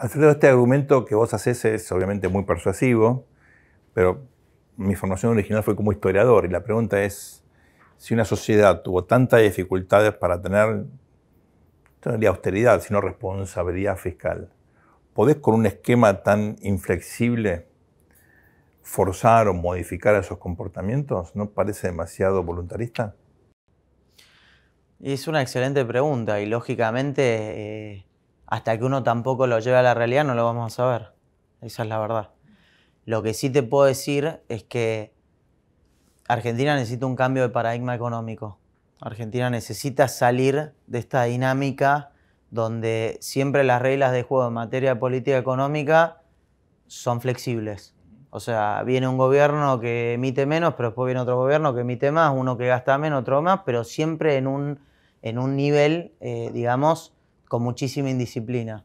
Alfredo, este argumento que vos haces es obviamente muy persuasivo, pero mi formación original fue como historiador y la pregunta es si una sociedad tuvo tantas dificultades para tener, no diría austeridad, sino responsabilidad fiscal, ¿podés con un esquema tan inflexible forzar o modificar esos comportamientos? ¿No parece demasiado voluntarista? Es una excelente pregunta y lógicamente hasta que uno tampoco lo lleve a la realidad no lo vamos a saber. Esa es la verdad. Lo que sí te puedo decir es que Argentina necesita un cambio de paradigma económico. Argentina necesita salir de esta dinámica donde siempre las reglas de juego en materia de política económica son flexibles. O sea, viene un gobierno que emite menos, pero después viene otro gobierno que emite más, uno que gasta menos, otro más, pero siempre en un nivel, digamos, con muchísima indisciplina.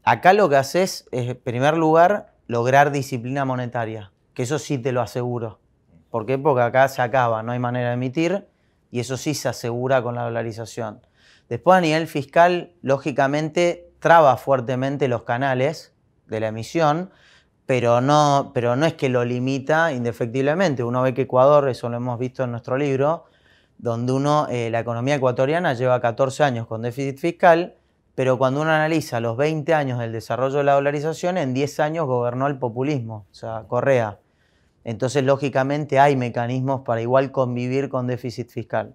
Acá lo que haces es, en primer lugar, lograr disciplina monetaria, que eso sí te lo aseguro. ¿Por qué? Porque acá se acaba, no hay manera de emitir y eso sí se asegura con la dolarización. Después, a nivel fiscal, lógicamente, traba fuertemente los canales de la emisión, pero no es que lo limita indefectiblemente. Uno ve que Ecuador, eso lo hemos visto en nuestro libro, donde la economía ecuatoriana lleva 14 años con déficit fiscal, pero cuando uno analiza los 20 años del desarrollo de la dolarización, en 10 años gobernó el populismo, o sea, Correa. Entonces, lógicamente, hay mecanismos para igual convivir con déficit fiscal.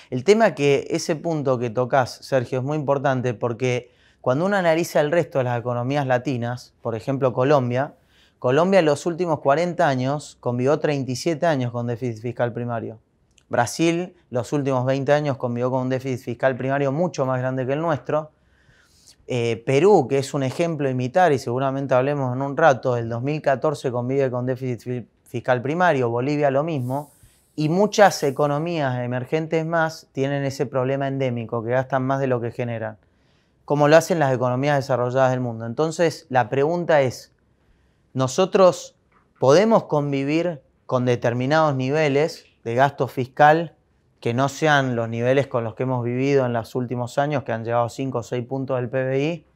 El tema es que ese punto que tocas, Sergio, es muy importante porque cuando uno analiza el resto de las economías latinas, por ejemplo Colombia en los últimos 40 años convivió 37 años con déficit fiscal primario. Brasil, los últimos 20 años convivió con un déficit fiscal primario mucho más grande que el nuestro. Perú, que es un ejemplo a imitar y seguramente hablemos en un rato, el 2014 convive con déficit fiscal primario, Bolivia lo mismo, y muchas economías emergentes más tienen ese problema endémico, que gastan más de lo que generan, como lo hacen las economías desarrolladas del mundo. Entonces, la pregunta es, ¿nosotros podemos convivir con determinados niveles de gasto fiscal que no sean los niveles con los que hemos vivido en los últimos años, que han llegado 5 o 6 puntos del PBI,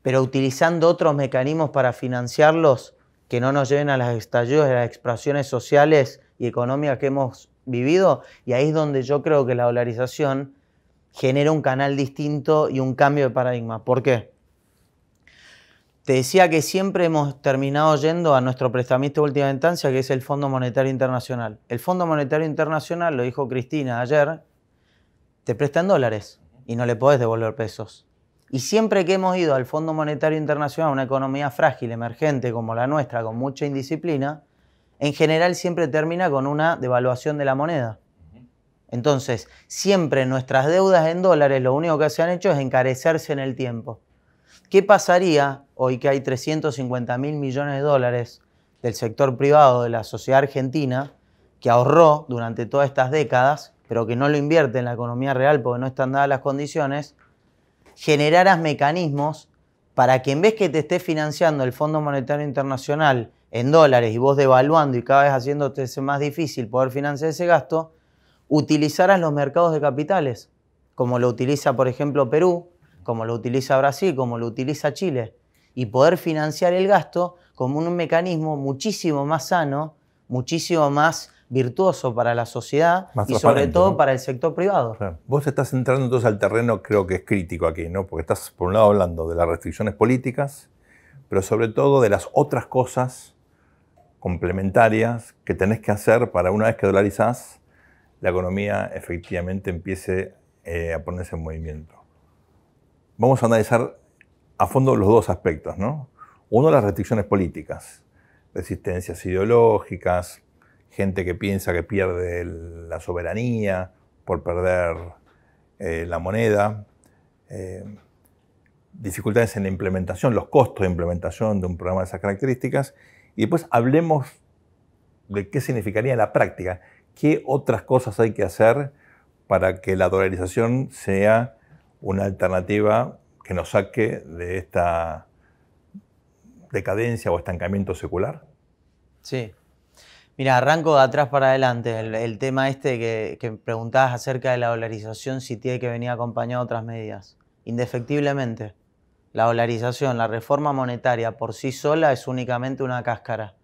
pero utilizando otros mecanismos para financiarlos que no nos lleven a los estallidos de las expansiones sociales y económicas que hemos vivido? Y ahí es donde yo creo que la dolarización genera un canal distinto y un cambio de paradigma. ¿Por qué? Te decía que siempre hemos terminado yendo a nuestro prestamista de última instancia, que es el Fondo Monetario Internacional. El Fondo Monetario Internacional, lo dijo Cristina ayer, te presta en dólares y no le podés devolver pesos. Y siempre que hemos ido al Fondo Monetario Internacional, una economía frágil, emergente como la nuestra, con mucha indisciplina, en general siempre termina con una devaluación de la moneda. Entonces, siempre nuestras deudas en dólares lo único que se han hecho es encarecerse en el tiempo. ¿Qué pasaría hoy que hay 350.000 millones de dólares del sector privado de la sociedad argentina que ahorró durante todas estas décadas, pero que no lo invierte en la economía real porque no están dadas las condiciones? Generaras mecanismos para que en vez que te esté financiando el Fondo Monetario Internacional en dólares y vos devaluando y cada vez haciéndote más difícil poder financiar ese gasto, utilizaras los mercados de capitales, como lo utiliza, por ejemplo, Perú, como lo utiliza Brasil, como lo utiliza Chile, y poder financiar el gasto como un mecanismo muchísimo más sano, muchísimo más virtuoso para la sociedad y sobre todo, ¿no?, para el sector privado. Claro. Vos estás entrando entonces al terreno, creo que es crítico aquí, ¿no? Porque estás por un lado hablando de las restricciones políticas, pero sobre todo de las otras cosas complementarias que tenés que hacer para, una vez que dolarizás, la economía efectivamente empiece a ponerse en movimiento. Vamos a analizar a fondo los dos aspectos, ¿no? Uno, las restricciones políticas, resistencias ideológicas, gente que piensa que pierde la soberanía por perder la moneda, dificultades en la implementación, los costos de implementación de un programa de esas características, y después hablemos de qué significaría en la práctica, qué otras cosas hay que hacer para que la dolarización sea una alternativa que nos saque de esta decadencia o estancamiento secular. Sí. Mira, arranco de atrás para adelante. El tema este que preguntabas acerca de la dolarización, si tiene que venir acompañado de otras medidas. Indefectiblemente. La dolarización, la reforma monetaria por sí sola es únicamente una cáscara.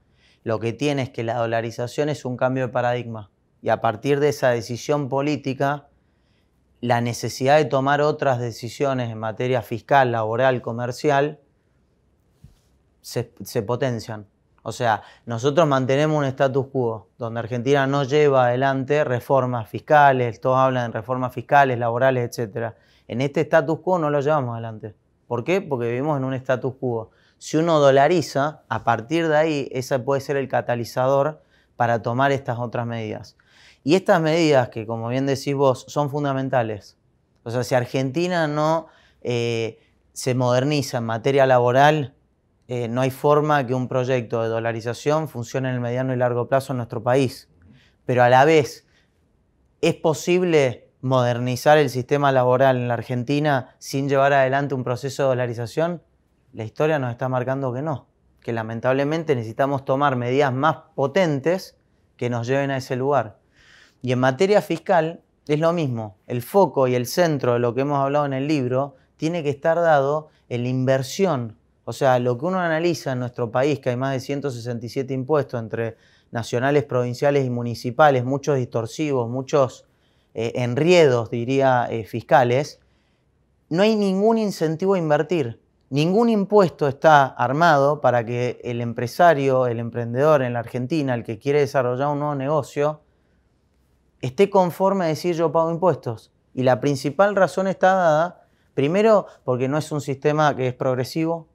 Lo que tiene es que la dolarización es un cambio de paradigma. Y a partir de esa decisión política, la necesidad de tomar otras decisiones en materia fiscal, laboral, comercial, se potencian. O sea, nosotros mantenemos un status quo, donde Argentina no lleva adelante reformas fiscales, todos hablan de reformas fiscales, laborales, etc. En este status quo no lo llevamos adelante. ¿Por qué? Porque vivimos en un status quo. Si uno dolariza, a partir de ahí, ese puede ser el catalizador para tomar estas otras medidas. Y estas medidas que, como bien decís vos, son fundamentales. O sea, si Argentina no se moderniza en materia laboral, no hay forma que un proyecto de dolarización funcione en el mediano y largo plazo en nuestro país. Pero a la vez, ¿es posible modernizar el sistema laboral en la Argentina sin llevar adelante un proceso de dolarización? La historia nos está marcando que no, que lamentablemente necesitamos tomar medidas más potentes que nos lleven a ese lugar. Y en materia fiscal es lo mismo. El foco y el centro de lo que hemos hablado en el libro tiene que estar dado en la inversión. O sea, lo que uno analiza en nuestro país, que hay más de 167 impuestos entre nacionales, provinciales y municipales, muchos distorsivos, muchos enriedos, diría, fiscales, no hay ningún incentivo a invertir. Ningún impuesto está armado para que el empresario, el emprendedor en la Argentina, el que quiere desarrollar un nuevo negocio, esté conforme a decir yo pago impuestos. Y la principal razón está dada, primero, porque no es un sistema que es progresivo.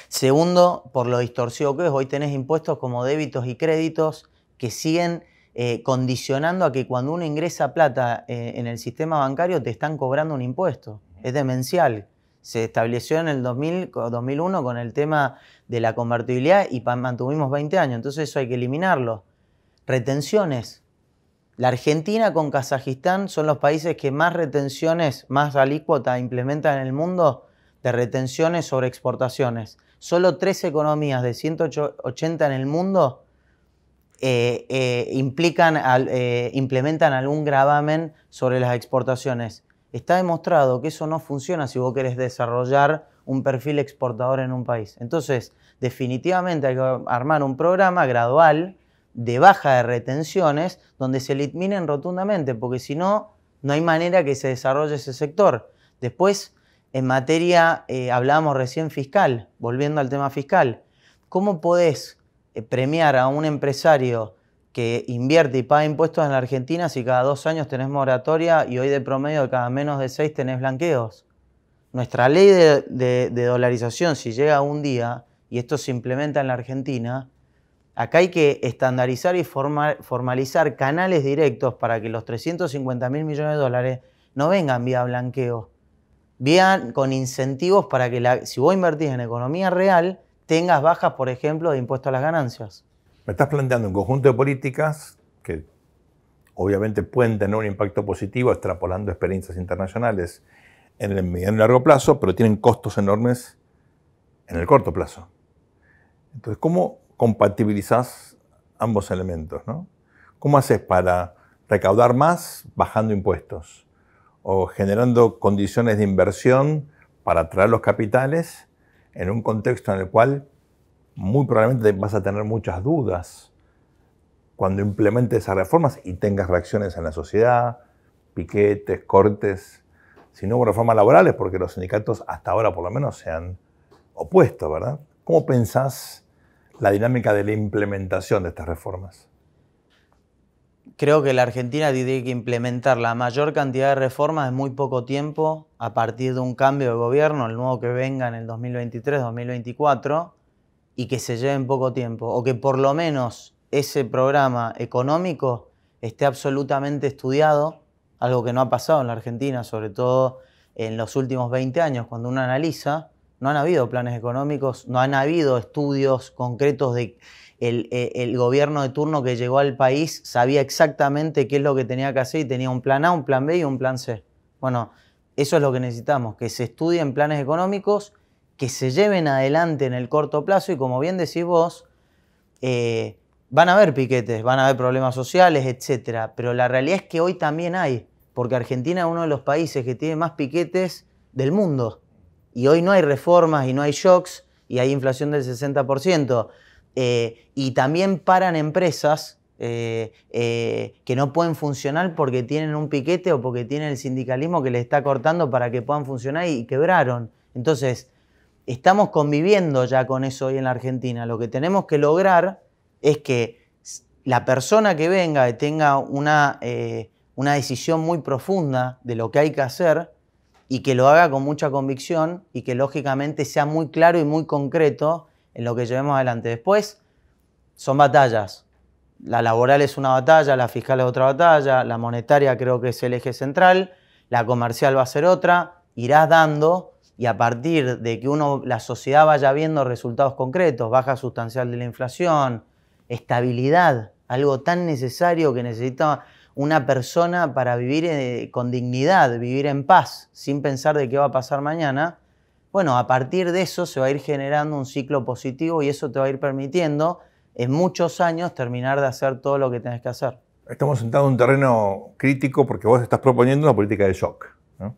Segundo, por lo distorsivo que es. Hoy tenés impuestos como débitos y créditos que siguen condicionando a que cuando uno ingresa plata en el sistema bancario te están cobrando un impuesto. Es demencial. Se estableció en el 2001 con el tema de la convertibilidad y mantuvimos 20 años. Entonces eso hay que eliminarlo. Retenciones. La Argentina con Kazajistán son los países que más retenciones, más alícuota implementan en el mundo de retenciones sobre exportaciones. Solo 3 economías de 180 en el mundo implementan algún gravamen sobre las exportaciones. Está demostrado que eso no funciona si vos querés desarrollar un perfil exportador en un país. Entonces, definitivamente hay que armar un programa gradual de baja de retenciones donde se eliminen rotundamente, porque si no, no hay manera que se desarrolle ese sector. Después, en materia, hablábamos recién fiscal, volviendo al tema fiscal, ¿cómo podés premiar a un empresario que invierte y paga impuestos en la Argentina si cada 2 años tenés moratoria y hoy de promedio de cada menos de 6 tenés blanqueos? Nuestra ley de dolarización, si llega un día y esto se implementa en la Argentina, acá hay que estandarizar y formalizar canales directos para que los 350.000 millones de dólares no vengan vía blanqueo, vean con incentivos para que si vos invertís en economía real, tengas bajas, por ejemplo, de impuesto a las ganancias. Me estás planteando un conjunto de políticas que obviamente pueden tener un impacto positivo extrapolando experiencias internacionales en el mediano y largo plazo, pero tienen costos enormes en el corto plazo. Entonces, ¿cómo compatibilizás ambos elementos, ¿no? ¿Cómo haces para recaudar más bajando impuestos o generando condiciones de inversión para atraer los capitales en un contexto en el cual muy probablemente vas a tener muchas dudas cuando implementes esas reformas y tengas reacciones en la sociedad, piquetes, cortes? Si no hubo reformas laborales, porque los sindicatos hasta ahora por lo menos se han opuesto, ¿verdad? ¿Cómo pensás la dinámica de la implementación de estas reformas? Creo que la Argentina tiene que implementar la mayor cantidad de reformas en muy poco tiempo a partir de un cambio de gobierno, el nuevo que venga en el 2023-2024, y que se lleve en poco tiempo, o que por lo menos ese programa económico esté absolutamente estudiado, algo que no ha pasado en la Argentina, sobre todo en los últimos 20 años, cuando uno analiza, no han habido planes económicos, no han habido estudios concretos de el gobierno de turno que llegó al país sabía exactamente qué es lo que tenía que hacer y tenía un plan A, un plan B y un plan C. Bueno, eso es lo que necesitamos, que se estudien planes económicos, que se lleven adelante en el corto plazo y como bien decís vos, van a haber piquetes, van a haber problemas sociales, etc. Pero la realidad es que hoy también hay, porque Argentina es uno de los países que tiene más piquetes del mundo. Y hoy no hay reformas y no hay shocks y hay inflación del 60%. Y también paran empresas que no pueden funcionar porque tienen un piquete o porque tienen el sindicalismo que les está cortando para que puedan funcionar y quebraron. Entonces, estamos conviviendo ya con eso hoy en la Argentina. Lo que tenemos que lograr es que la persona que venga y tenga una decisión muy profunda de lo que hay que hacer y que lo haga con mucha convicción y que lógicamente sea muy claro y muy concreto en lo que llevemos adelante. Después son batallas. La laboral es una batalla, la fiscal es otra batalla, la monetaria creo que es el eje central, la comercial va a ser otra, irás dando y a partir de que la sociedad vaya viendo resultados concretos, baja sustancial de la inflación, estabilidad, algo tan necesario que necesita una persona para vivir con dignidad, vivir en paz, sin pensar de qué va a pasar mañana. Bueno, a partir de eso se va a ir generando un ciclo positivo y eso te va a ir permitiendo en muchos años terminar de hacer todo lo que tenés que hacer. Estamos sentados en un terreno crítico porque vos estás proponiendo una política de shock, ¿no?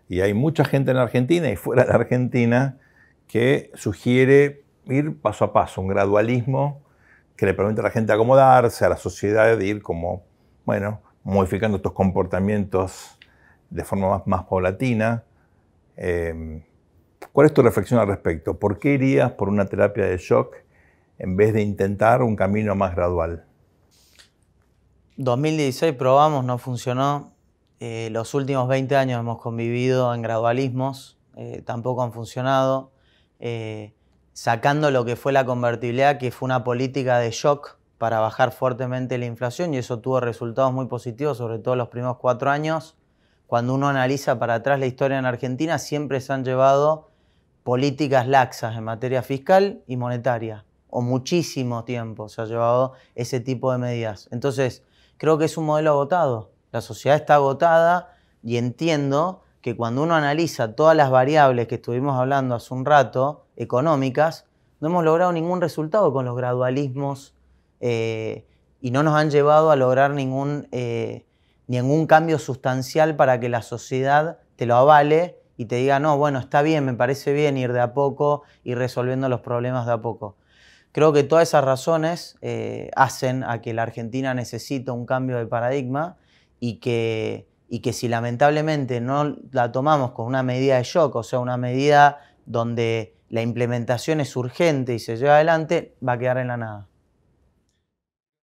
Y hay mucha gente en la Argentina y fuera de la Argentina que sugiere ir paso a paso, un gradualismo que le permite a la gente acomodarse, a la sociedad de ir como, bueno, modificando estos comportamientos de forma más paulatina. ¿Cuál es tu reflexión al respecto? ¿Por qué irías por una terapia de shock en vez de intentar un camino más gradual? 2016 probamos, no funcionó. Los últimos 20 años hemos convivido en gradualismos, tampoco han funcionado. Sacando lo que fue la convertibilidad, que fue una política de shock para bajar fuertemente la inflación, y eso tuvo resultados muy positivos, sobre todo los primeros 4 años. Cuando uno analiza para atrás la historia en Argentina, siempre se han llevado políticas laxas en materia fiscal y monetaria, o muchísimo tiempo se ha llevado ese tipo de medidas. Entonces, creo que es un modelo agotado. La sociedad está agotada y entiendo que cuando uno analiza todas las variables que estuvimos hablando hace un rato, económicas, no hemos logrado ningún resultado con los gradualismos y no nos han llevado a lograr ningún cambio sustancial para que la sociedad te lo avale y te diga, no, bueno, está bien, me parece bien ir de a poco, ir resolviendo los problemas de a poco. Creo que todas esas razones hacen a que la Argentina necesita un cambio de paradigma y que si lamentablemente no la tomamos con una medida de shock, o sea, una medida donde la implementación es urgente y se lleva adelante, va a quedar en la nada.